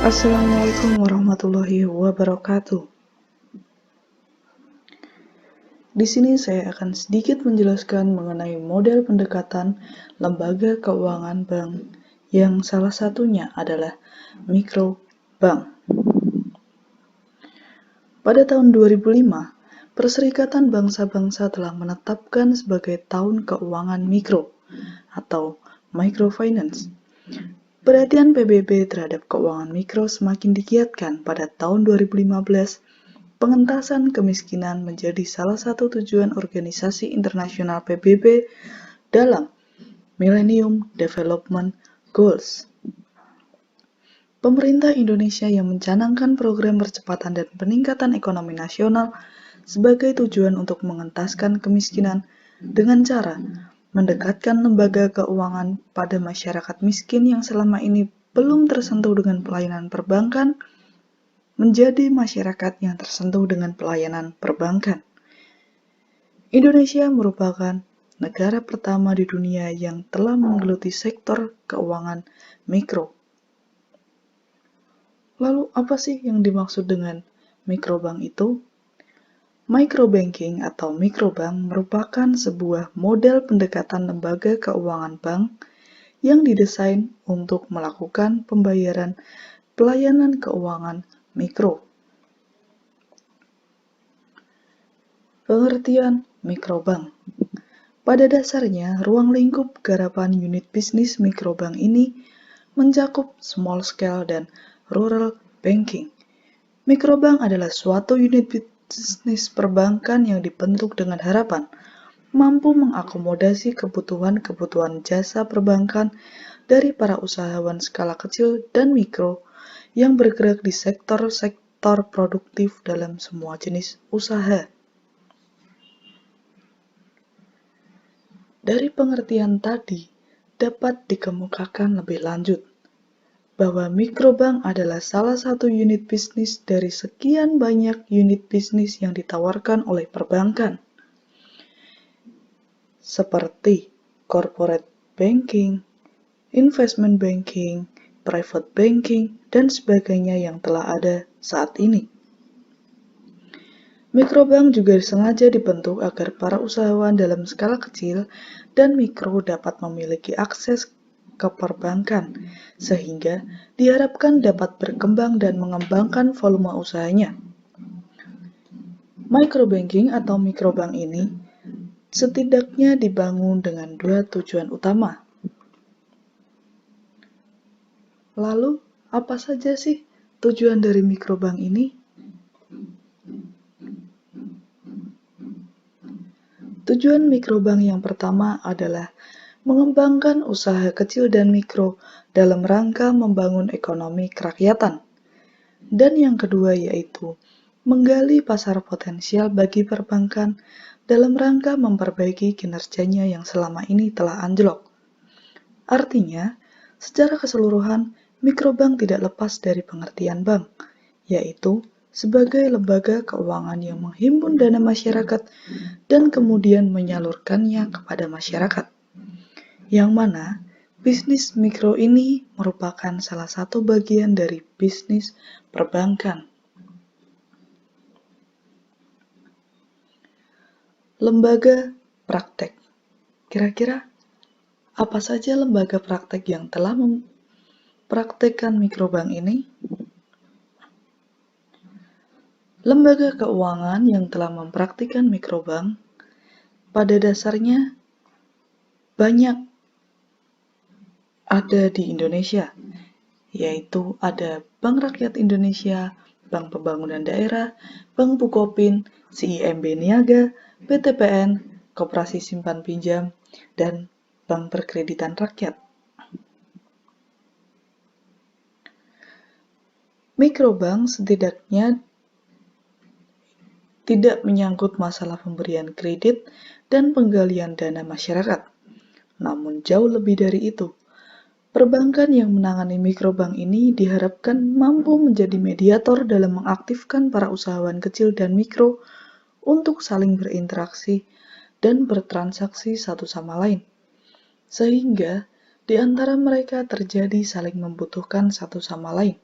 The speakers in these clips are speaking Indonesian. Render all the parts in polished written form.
Assalamualaikum warahmatullahi wabarakatuh. Di sini saya akan sedikit menjelaskan mengenai model pendekatan lembaga keuangan bank yang salah satunya adalah mikrobank. Pada tahun 2005, Perserikatan Bangsa-Bangsa telah menetapkan sebagai tahun keuangan mikro atau microfinance. Perhatian PBB terhadap keuangan mikro semakin digiatkan pada tahun 2015. Pengentasan kemiskinan menjadi salah satu tujuan organisasi internasional PBB dalam Millennium Development Goals. Pemerintah Indonesia yang mencanangkan program percepatan dan peningkatan ekonomi nasional sebagai tujuan untuk mengentaskan kemiskinan dengan cara mendekatkan lembaga keuangan pada masyarakat miskin yang selama ini belum tersentuh dengan pelayanan perbankan menjadi masyarakat yang tersentuh dengan pelayanan perbankan. Indonesia merupakan negara pertama di dunia yang telah menggeluti sektor keuangan mikro. Lalu apa sih yang dimaksud dengan mikrobank itu? Microbanking atau mikrobank merupakan sebuah model pendekatan lembaga keuangan bank yang didesain untuk melakukan pembayaran pelayanan keuangan mikro. Pengertian mikrobank. Pada dasarnya, ruang lingkup garapan unit bisnis mikrobank ini mencakup small scale dan rural banking. Mikrobank adalah suatu unit bisnis perbankan yang dibentuk dengan harapan mampu mengakomodasi kebutuhan-kebutuhan jasa perbankan dari para usahawan skala kecil dan mikro yang bergerak di sektor-sektor produktif dalam semua jenis usaha. Dari pengertian tadi, dapat dikemukakan lebih lanjut bahwa mikrobank adalah salah satu unit bisnis dari sekian banyak unit bisnis yang ditawarkan oleh perbankan, seperti corporate banking, investment banking, private banking, dan sebagainya yang telah ada saat ini. Mikrobank juga sengaja dibentuk agar para usahawan dalam skala kecil dan mikro dapat memiliki akses ke perbankan, sehingga diharapkan dapat berkembang dan mengembangkan volume usahanya. Microbanking atau mikrobank ini setidaknya dibangun dengan dua tujuan utama. Lalu, apa saja sih tujuan dari mikrobank ini? Tujuan mikrobank yang pertama adalah mengembangkan usaha kecil dan mikro dalam rangka membangun ekonomi kerakyatan. Dan yang kedua yaitu menggali pasar potensial bagi perbankan dalam rangka memperbaiki kinerjanya yang selama ini telah anjlok. Artinya, secara keseluruhan, mikrobank tidak lepas dari pengertian bank, yaitu sebagai lembaga keuangan yang menghimpun dana masyarakat dan kemudian menyalurkannya kepada masyarakat. Yang mana bisnis mikro ini merupakan salah satu bagian dari bisnis perbankan. Lembaga praktek. Kira-kira apa saja lembaga praktek yang telah mempraktekkan mikrobank ini? Lembaga keuangan yang telah mempraktikkan mikrobank pada dasarnya banyak ada di Indonesia, yaitu ada Bank Rakyat Indonesia, Bank Pembangunan Daerah, Bank Bukopin, CIMB Niaga, BTPN, Koperasi Simpan Pinjam, dan Bank Perkreditan Rakyat. Mikrobank setidaknya tidak menyangkut masalah pemberian kredit dan penggalian dana masyarakat. Namun jauh lebih dari itu, perbankan yang menangani mikrobank ini diharapkan mampu menjadi mediator dalam mengaktifkan para usahawan kecil dan mikro untuk saling berinteraksi dan bertransaksi satu sama lain, sehingga di antara mereka terjadi saling membutuhkan satu sama lain.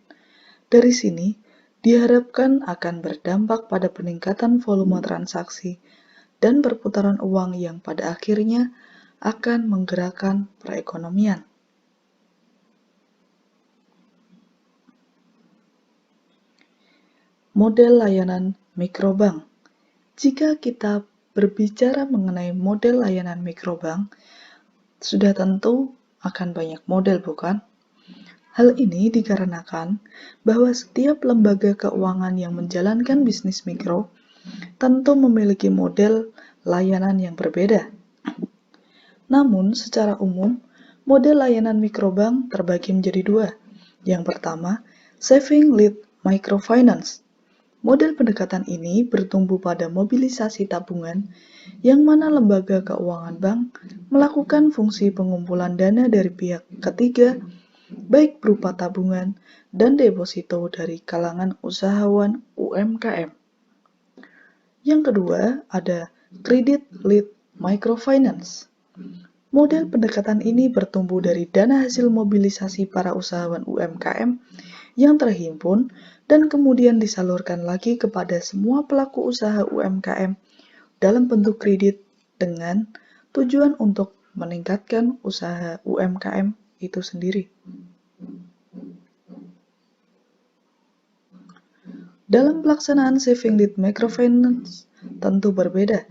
Dari sini, diharapkan akan berdampak pada peningkatan volume transaksi dan perputaran uang yang pada akhirnya akan menggerakkan perekonomian. Model layanan mikrobank. Jika kita berbicara mengenai model layanan mikrobank, sudah tentu akan banyak model, bukan? Hal ini dikarenakan bahwa setiap lembaga keuangan yang menjalankan bisnis mikro tentu memiliki model layanan yang berbeda. Namun, secara umum, model layanan mikrobank terbagi menjadi dua. Yang pertama, Saving-Led Microfinance. Model pendekatan ini bertumbuh pada mobilisasi tabungan, yang mana lembaga keuangan bank melakukan fungsi pengumpulan dana dari pihak ketiga, baik berupa tabungan dan deposito dari kalangan usahawan UMKM. Yang kedua, ada Credit-Led Microfinance. Model pendekatan ini bertumbuh dari dana hasil mobilisasi para usahawan UMKM yang terhimpun dan kemudian disalurkan lagi kepada semua pelaku usaha UMKM dalam bentuk kredit dengan tujuan untuk meningkatkan usaha UMKM itu sendiri. Dalam pelaksanaan saving-led microfinance tentu berbeda.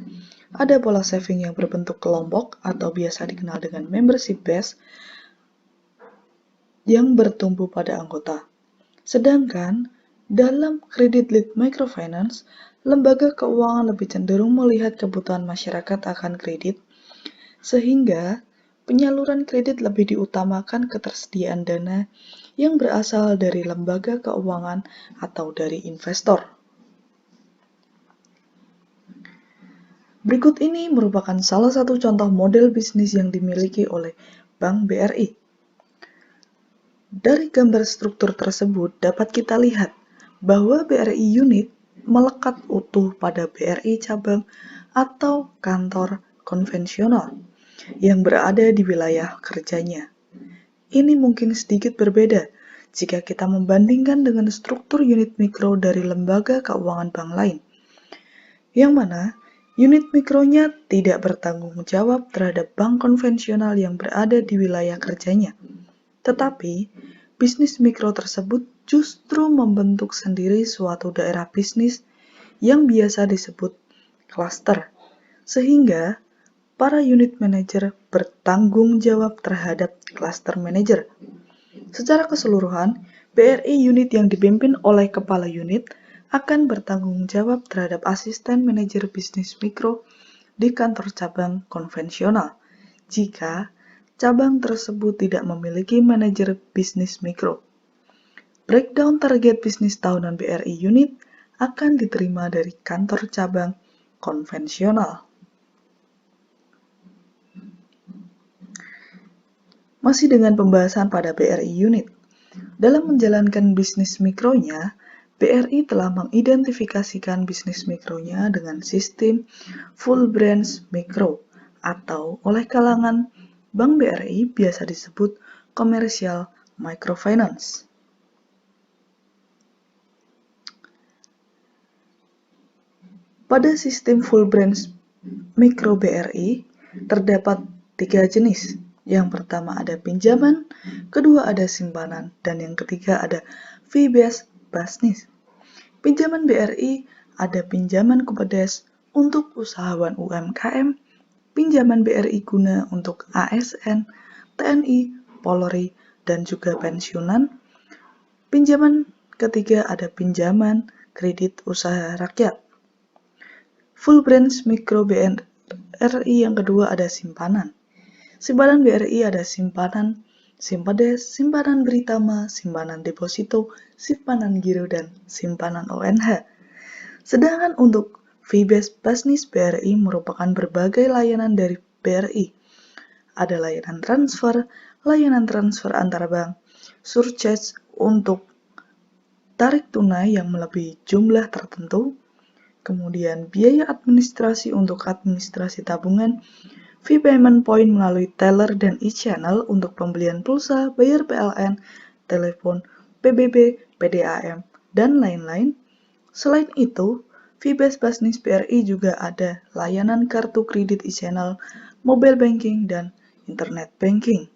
Ada pola saving yang berbentuk kelompok atau biasa dikenal dengan membership base yang bertumbuh pada anggota. Sedangkan dalam credit-led microfinance, lembaga keuangan lebih cenderung melihat kebutuhan masyarakat akan kredit, sehingga penyaluran kredit lebih diutamakan ketersediaan dana yang berasal dari lembaga keuangan atau dari investor. Berikut ini merupakan salah satu contoh model bisnis yang dimiliki oleh Bank BRI. Dari gambar struktur tersebut dapat kita lihat bahwa BRI unit melekat utuh pada BRI cabang atau kantor konvensional yang berada di wilayah kerjanya. Ini mungkin sedikit berbeda jika kita membandingkan dengan struktur unit mikro dari lembaga keuangan bank lain, yang mana unit mikronya tidak bertanggung jawab terhadap bank konvensional yang berada di wilayah kerjanya. Tetapi, bisnis mikro tersebut justru membentuk sendiri suatu daerah bisnis yang biasa disebut klaster, sehingga para unit manager bertanggung jawab terhadap klaster manager. Secara keseluruhan, BRI unit yang dipimpin oleh kepala unit akan bertanggung jawab terhadap asisten manajer bisnis mikro di kantor cabang konvensional, jika cabang tersebut tidak memiliki manajer bisnis mikro. Breakdown target bisnis tahunan BRI unit akan diterima dari kantor cabang konvensional. Masih dengan pembahasan pada BRI unit, dalam menjalankan bisnis mikronya, BRI telah mengidentifikasikan bisnis mikronya dengan sistem full branch mikro atau oleh kalangan Bank BRI biasa disebut commercial microfinance. Pada sistem full branch mikro BRI terdapat 3 jenis. Yang pertama ada pinjaman, kedua ada simpanan, dan yang ketiga ada fee-based business. Pinjaman BRI ada pinjaman kupedes untuk usahawan UMKM, pinjaman BRI guna untuk ASN, TNI, Polri, dan juga pensiunan. Pinjaman ketiga ada pinjaman kredit usaha rakyat. Full branch mikro BRI yang kedua ada simpanan. Simpanan BRI ada simpanan Simpades, simpanan Britama, simpanan deposito, simpanan giro, dan simpanan ONH. Sedangkan untuk fee-based business BRI merupakan berbagai layanan dari BRI. Ada layanan transfer antar bank, surcharge untuk tarik tunai yang melebihi jumlah tertentu, kemudian biaya administrasi untuk administrasi tabungan, fee payment point melalui teller dan e-channel untuk pembelian pulsa, bayar PLN, telepon, PBB, PDAM, dan lain-lain. Selain itu, Vibes Business BRI juga ada layanan kartu kredit e-channel, mobile banking, dan internet banking.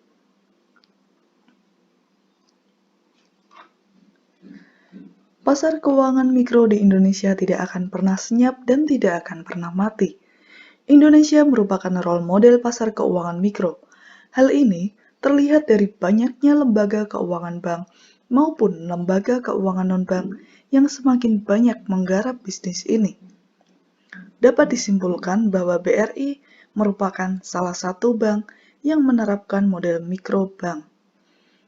Pasar keuangan mikro di Indonesia tidak akan pernah senyap dan tidak akan pernah mati. Indonesia merupakan role model pasar keuangan mikro. Hal ini terlihat dari banyaknya lembaga keuangan bank maupun lembaga keuangan non-bank yang semakin banyak menggarap bisnis ini. Dapat disimpulkan bahwa BRI merupakan salah satu bank yang menerapkan model mikro bank.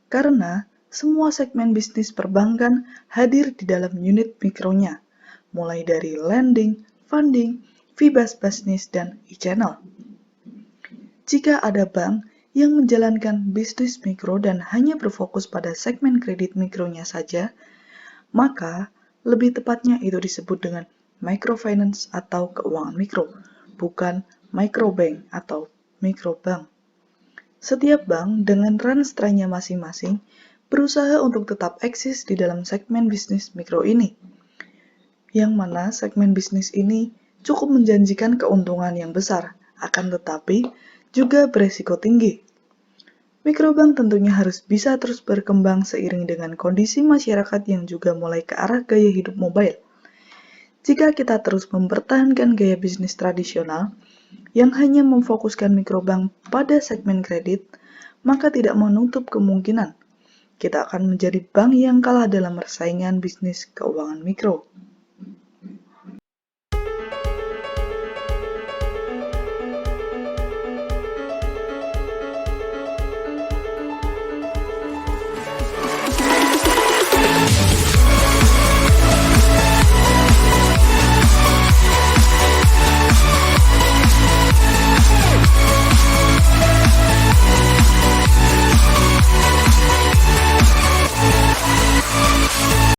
Karena semua segmen bisnis perbankan hadir di dalam unit mikronya, mulai dari lending, funding, Vibes Business, dan e-channel. Jika ada bank yang menjalankan bisnis mikro dan hanya berfokus pada segmen kredit mikronya saja, maka lebih tepatnya itu disebut dengan microfinance atau keuangan mikro, bukan microbank atau mikrobank. Setiap bank dengan run-stranya masing-masing berusaha untuk tetap eksis di dalam segmen bisnis mikro ini, yang mana segmen bisnis ini cukup menjanjikan keuntungan yang besar, akan tetapi juga beresiko tinggi. Mikrobank tentunya harus bisa terus berkembang seiring dengan kondisi masyarakat yang juga mulai ke arah gaya hidup mobile. Jika kita terus mempertahankan gaya bisnis tradisional yang hanya memfokuskan mikrobank pada segmen kredit, maka tidak menutup kemungkinan kita akan menjadi bank yang kalah dalam persaingan bisnis keuangan mikro.